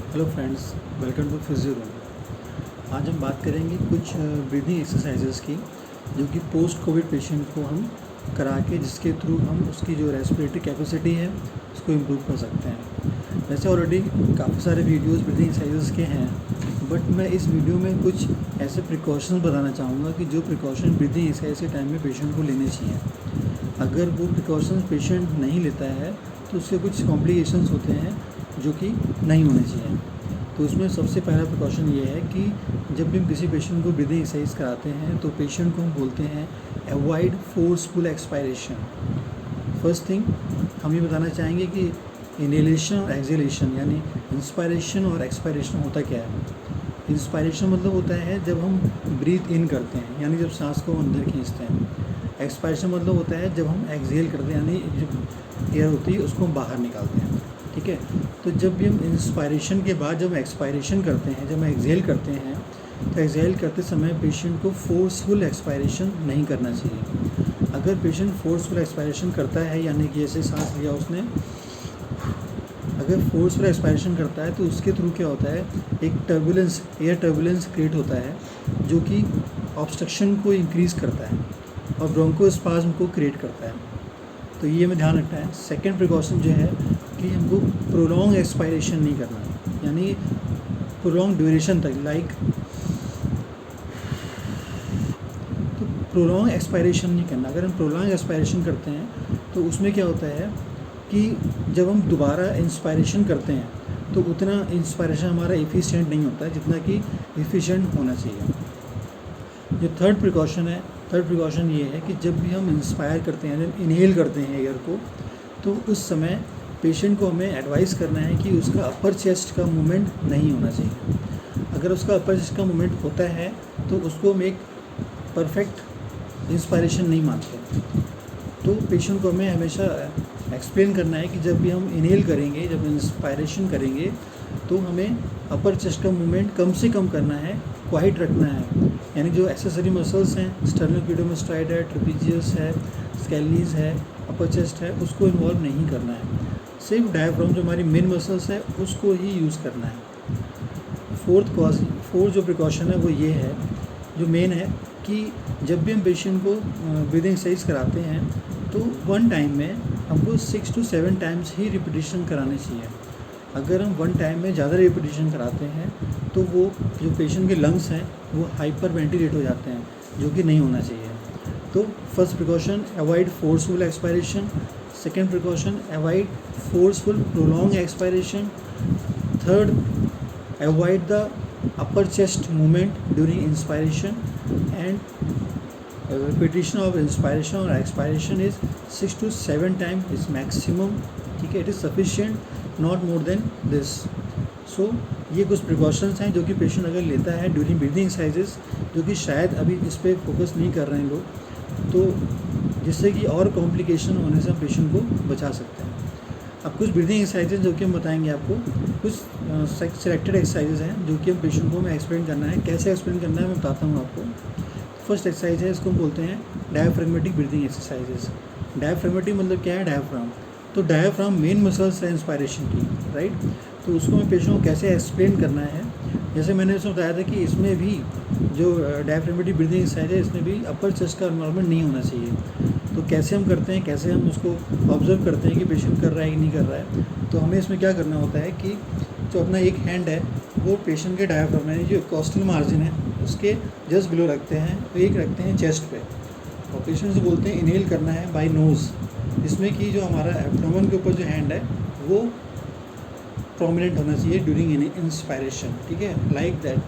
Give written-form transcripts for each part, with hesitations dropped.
Hello friends, welcome to physio room. आज हम बात करेंगे कुछ ब्रीदिंग एक्सरसाइजेस की जो कि पोस्ट कोविड पेशेंट को हम करा के जिसके थ्रू हम उसकी जो रेस्पिरेटरी कैपेसिटी है उसको इम्प्रूव कर सकते हैं। वैसे ऑलरेडी काफ़ी सारे वीडियोस ब्रीदिंग एक्सरसाइजेस के हैं, बट मैं इस वीडियो में कुछ ऐसे प्रिकॉशंस बताना चाहूँगा कि जो प्रिकॉशन ब्रीदिंग एक्सरसाइज के टाइम में पेशेंट को लेने चाहिए। अगर वो प्रिकॉशंस पेशेंट नहीं लेता है तो उसके कुछ कॉम्प्लिकेशंस होते हैं जो कि नहीं होने चाहिए। तो उसमें सबसे पहला प्रिकॉशन ये है कि जब भी हम किसी पेशेंट को ब्रीदिंग एक्सरसाइज कराते हैं तो पेशेंट को हम बोलते हैं avoid forceful expiration. First thing हम ये बताना चाहेंगे कि इनहेलेशन और एक्सहेलेशन यानी इंस्पायरेशन और एक्सपायरेशन होता क्या है। इंस्पायरेशन मतलब होता है जब हम ब्रीथ इन करते हैं यानी जब सांस को अंदर खींचते हैं। एक्सपायरेशन मतलब होता है जब हम एक्सहेल करते हैं यानी जो एयर होती है उसको हम बाहर निकालते हैं। ठीक है, तो जब भी हम इंस्पायरेशन के बाद जब एक्सपायरेशन करते हैं, जब हम एक्सहेल करते हैं, तो एक्सहेल करते समय पेशेंट को फोर्सफुल एक्सपायरेशन नहीं करना चाहिए। अगर पेशेंट फोर्सफुल एक्सपायरेशन करता है यानी कि जैसे सांस लिया उसने, अगर फोर्सफुल एक्सपायरेशन करता है तो उसके थ्रू क्या होता है, एक टर्बुलेंस, एयर टर्बुलेंस क्रिएट होता है जो कि ऑब्स्ट्रक्शन को इंक्रीज़ करता है और ब्रोंकोस्पाज्म को क्रिएट करता है। तो ये हमें ध्यान रखना है। सेकेंड प्रिकॉशन जो है कि हमको प्रोलॉन्ग एक्सपायरेशन नहीं करना, यानी प्रोलॉन्ग ड्यूरेशन तक, तो प्रोलॉन्ग एक्सपायरेशन नहीं करना। अगर हम प्रोलॉन्ग एक्सपायरेशन करते हैं तो उसमें क्या होता है कि जब हम दोबारा इंस्पायरेशन करते हैं तो उतना इंस्पायरेशन हमारा एफिशिएंट नहीं होता है जितना कि एफिशिएंट होना चाहिए। जो थर्ड प्रिकॉशन ये है कि जब भी हम इंस्पायर करते हैं यानी इनहेल करते हैं एयर को, तो उस समय पेशेंट को हमें एडवाइस करना है कि उसका अपर चेस्ट का मूवमेंट नहीं होना चाहिए। अगर उसका अपर चेस्ट का मूवमेंट होता है तो उसको हम एक परफेक्ट इंस्पायरेशन नहीं मानते। तो पेशेंट को हमें हमेशा एक्सप्लेन करना है कि जब भी हम इनहेल करेंगे, जब इंस्पायरेशन करेंगे, तो हमें अपर चेस्ट का मूवमेंट कम से कम करना है, क्वाइट रखना है। यानी जो एक्सेसरी मसल्स हैं, स्टर्नोक्यूडोमास्टाइड है, ट्रेपेजियस है, स्केलीज है, अपर चेस्ट है, उसको इन्वॉल्व नहीं करना है। सिर्फ डायफ्राम जो हमारी मेन मसल्स है उसको ही यूज़ करना है। फोर्थ जो प्रिकॉशन है वो ये है, जो मेन है, कि जब भी हम पेशेंट को ब्रीदिंग एक्सरसाइज कराते हैं तो वन टाइम में हमको 6 to 7 टाइम्स ही रिपीटिशन करानी चाहिए। अगर हम वन टाइम में ज़्यादा रिपीटिशन कराते हैं तो वो जो पेशेंट के लंग्स हैं वो हाइपर वेंटिलेट हो जाते हैं, जो कि नहीं होना चाहिए। तो first precaution, avoid forceful expiration. Second precaution, avoid forceful prolong expiration. Third, avoid the upper chest movement during inspiration, and repetition of inspiration or expiration is 6 to 7 times is maximum. ठीक है, it is sufficient, not more than this. So ये कुछ precautions हैं जो कि patient अगर लेता है ड्यूरिंग ब्रीदिंग एक्सरसाइजेस, जो कि शायद अभी इस पर फोकस नहीं कर रहे हैं लोग, तो जिससे कि और कॉम्प्लिकेशन होने से हम पेशेंट को बचा सकते हैं। अब कुछ ब्रीदिंग एक्सरसाइजेज जो कि हम बताएंगे आपको, कुछ सिलेक्टेड एक्सरसाइजेज हैं जो कि हम पेशेंट को हमें एक्सप्लेन करना है। कैसे एक्सप्लेन करना है मैं बताता हूँ आपको। फर्स्ट एक्सरसाइज है, इसको हम बोलते हैं डायफ्रेगमेटिक ब्रीदिंग एक्सरसाइजेज। डायफ्रेगमेटिक मतलब क्या है, डायफ्राम। तो डायफ्राम मेन मसल्स है इंस्पायरेशन की, राइट। तो उसको हमें पेशेंट को कैसे एक्सप्लेन करना है, जैसे मैंने उसमें बताया था कि इसमें भी जो डायफ्रेगमेटिक ब्रीदिंग एक्सरसाइज है इसमें भी अपर चेस्ट का इन्वॉल्वमेंट नहीं होना चाहिए। तो कैसे हम करते हैं, कैसे हम उसको ऑब्जर्व करते हैं कि पेशेंट कर रहा है कि नहीं कर रहा है। तो हमें इसमें क्या करना होता है कि जो अपना एक हैंड है वो पेशेंट के डायफ्राम यानी जो कॉस्टल मार्जिन है उसके जस्ट बिलो रखते हैं, तो एक रखते हैं चेस्ट पे, और पेशेंट से बोलते हैं इनहेल करना है बाय नोज़। इसमें कि जो हमारा एब्डोमेन के ऊपर जो हैंड है वो प्रोमिनेंट होना चाहिए ड्यूरिंग इंस्पायरेशन। ठीक है, लाइक दैट।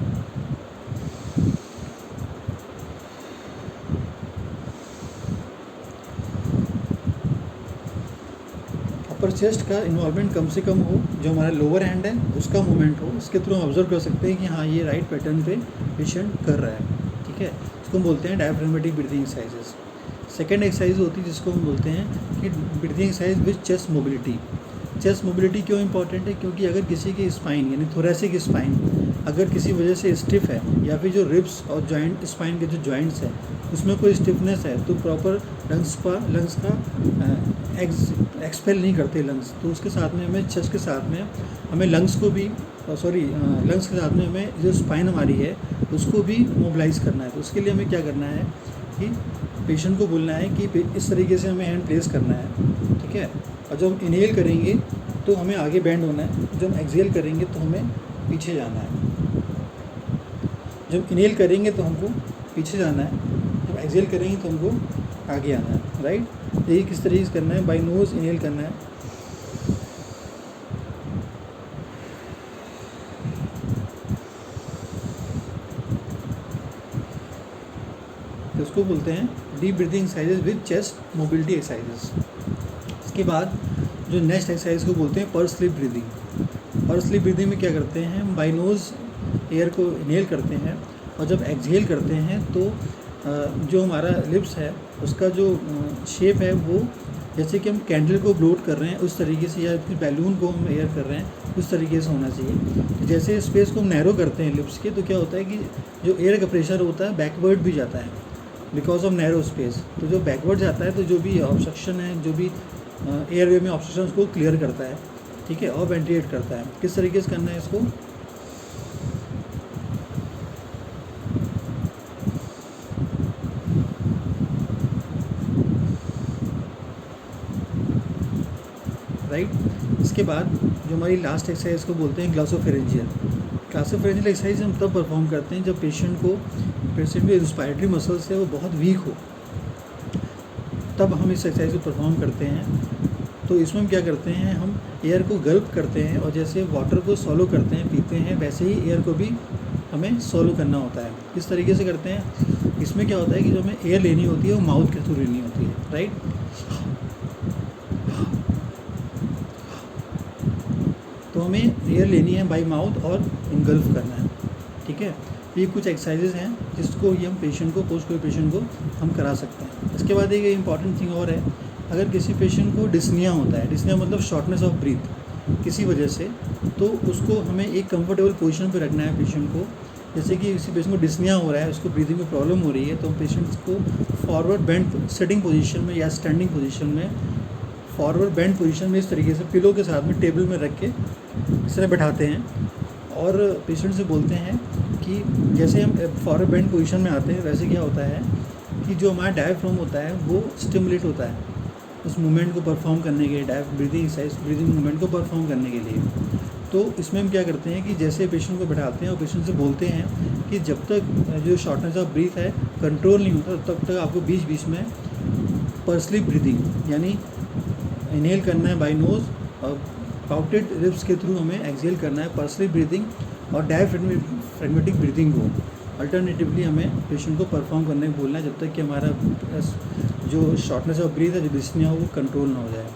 अपर चेस्ट का इन्वॉल्वमेंट कम से कम हो, जो हमारा लोअर हैंड है उसका मूवमेंट हो, इसके थ्रू हम ऑब्जर्व कर सकते हैं कि हाँ ये राइट पैटर्न पे पेशेंट कर रहा है। ठीक है, इसको हम बोलते हैं diaphragmatic breathing exercises. Second exercise होती है जिसको हम बोलते हैं कि breathing exercise with chest mobility. Chest mobility क्यों इंपॉर्टेंट है? क्योंकि अगर किसी की स्पाइन यानी थोरेसिक स्पाइन अगर किसी वजह से स्टिफ है, या फिर जो रिब्स और जॉइंट स्पाइन के जो जॉइंट्स हैं उसमें कोई स्टिफनेस है, तो प्रॉपर लंग्स का एक्सपेल नहीं करते लंग्स, तो उसके साथ में हमें चेस्ट के साथ में हमें लंग्स के साथ में हमें जो स्पाइन हमारी है उसको भी मोबिलाइज करना है। तो उसके लिए हमें क्या करना है कि पेशेंट को बोलना है कि इस तरीके से हमें हैंड प्लेस करना है, ठीक है। और जब हम इनहेल करेंगे तो हमें आगे बेंड होना है, जब हम एक्सहेल करेंगे तो हमें पीछे जाना है। जब इनहेल करेंगे तो हमको पीछे जाना है, जब एक्सहेल करेंगे तो हमको आगे आना है, राइट। यही किस तरीके से करना है, बाय नोज़ इनहेल करना है, तो उसको बोलते हैं deep breathing exercises with chest mobility exercises. इसके बाद जो नेक्स्ट एक्सरसाइज को बोलते हैं purse slip breathing. Purse slip breathing में क्या करते हैं, हम बाय नोज़ एयर को इनहेल करते हैं और जब एक्सहेल करते हैं तो जो हमारा लिप्स है उसका जो शेप है वो जैसे कि हम कैंडल को ब्लोट कर रहे हैं उस तरीके से, या फिर बैलून को हम एयर कर रहे हैं उस तरीके से होना चाहिए। तो जैसे स्पेस को हम नैरो करते हैं लिप्स के, तो क्या होता है कि जो एयर का प्रेशर होता है बैकवर्ड भी जाता है बिकॉज ऑफ नैरो स्पेस। तो जो बैकवर्ड जाता है तो जो भी ऑब्स्ट्रक्शन है, जो भी एयरवे में ऑब्स्ट्रक्शन उसको क्लियर करता है, ठीक है, और वेंटिलेट करता है। किस तरीके से करना है इसको, राइट। इसके बाद जो हमारी लास्ट एक्सरसाइज को बोलते हैं ग्लॉसोफेरेंजियल। ग्लॉसोफेरेंजियल एक्सरसाइज हम तब परफॉर्म करते हैं जब पेशेंट में रिस्पायरेटरी मसल्स है वो बहुत वीक हो, तब हम इस एक्सरसाइज को परफॉर्म करते हैं। तो इसमें हम क्या करते हैं, हम एयर को गल्प करते हैं और जैसे वाटर को सॉलो करते हैं, पीते हैं, वैसे ही एयर को भी हमें सॉलो करना होता है। किस तरीके से करते हैं, इसमें क्या होता है कि जो हमें एयर लेनी होती है वो माउथ के थ्रू लेनी होती है, राइट। तो हमें एयर लेनी है बाय माउथ और इनगल्फ करना है, ठीक है। ये कुछ एक्सरसाइजेज हैं जिसको ये हम पेशेंट को, पोस्ट कोविड पेशेंट को हम करा सकते हैं। इसके बाद एक इम्पॉर्टेंट थिंग और है, अगर किसी पेशेंट को डिस्निया होता है, डिस्निया मतलब शॉर्टनेस ऑफ ब्रीथ किसी वजह से, तो उसको हमें एक कंफर्टेबल पोजीशन पे रखना है पेशेंट को। जैसे कि किसी पेशेंट को डिस्निया हो रहा है, उसको ब्रीदिंग में प्रॉब्लम हो रही है, तो हम पेशेंट्स को फॉरवर्ड बेंड सिटिंग पोजीशन में या स्टैंडिंग पोजीशन में, फॉरवर्ड बेंड पोजीशन में इस तरीके से पिलो के साथ में टेबल में रख के इस तरह बैठाते हैं और पेशेंट से बोलते हैं कि जैसे हम फॉरवर्ड बेंड पोजीशन में आते हैं वैसे क्या होता है कि जो हमारा डायफ्राम होता है वो स्टिमुलेट होता है उस मूवमेंट को परफॉर्म करने के लिए, ब्रीदिंग एक्सरसाइज, ब्रीदिंग मूवमेंट को परफॉर्म करने के लिए। तो इसमें हम क्या करते हैं कि जैसे पेशेंट को बैठाते हैं और पेशेंट से बोलते हैं कि जब तक जो शॉर्टनेस ऑफ ब्रीथ है कंट्रोल नहीं होता तब तक आपको बीच बीच में पर्सली ब्रीदिंग यानी इनहेल करना है बाय नोज़ और पाउटेड रिब्स के थ्रू हमें एक्सहेल करना है पर्सली ब्रीदिंग, और डायफ्रैग्मेटिक ब्रीदिंग को अल्टरनेटिवली हमें पेशेंट को परफॉर्म करने को बोलना है जब तक कि हमारा जो शॉर्टनेस ऑफ ब्रीथ है, जो डिस्निया हो, वो कंट्रोल ना हो जाए।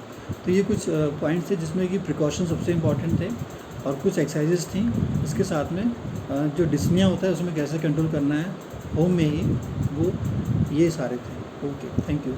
तो ये कुछ पॉइंट्स थे जिसमें कि प्रिकॉशन सबसे इम्पॉर्टेंट थे और कुछ एक्सरसाइजेस थी। इसके साथ में जो डिस्निया होता है उसमें कैसे कंट्रोल करना है होम में ही, वो ये सारे थे। Okay, thank you.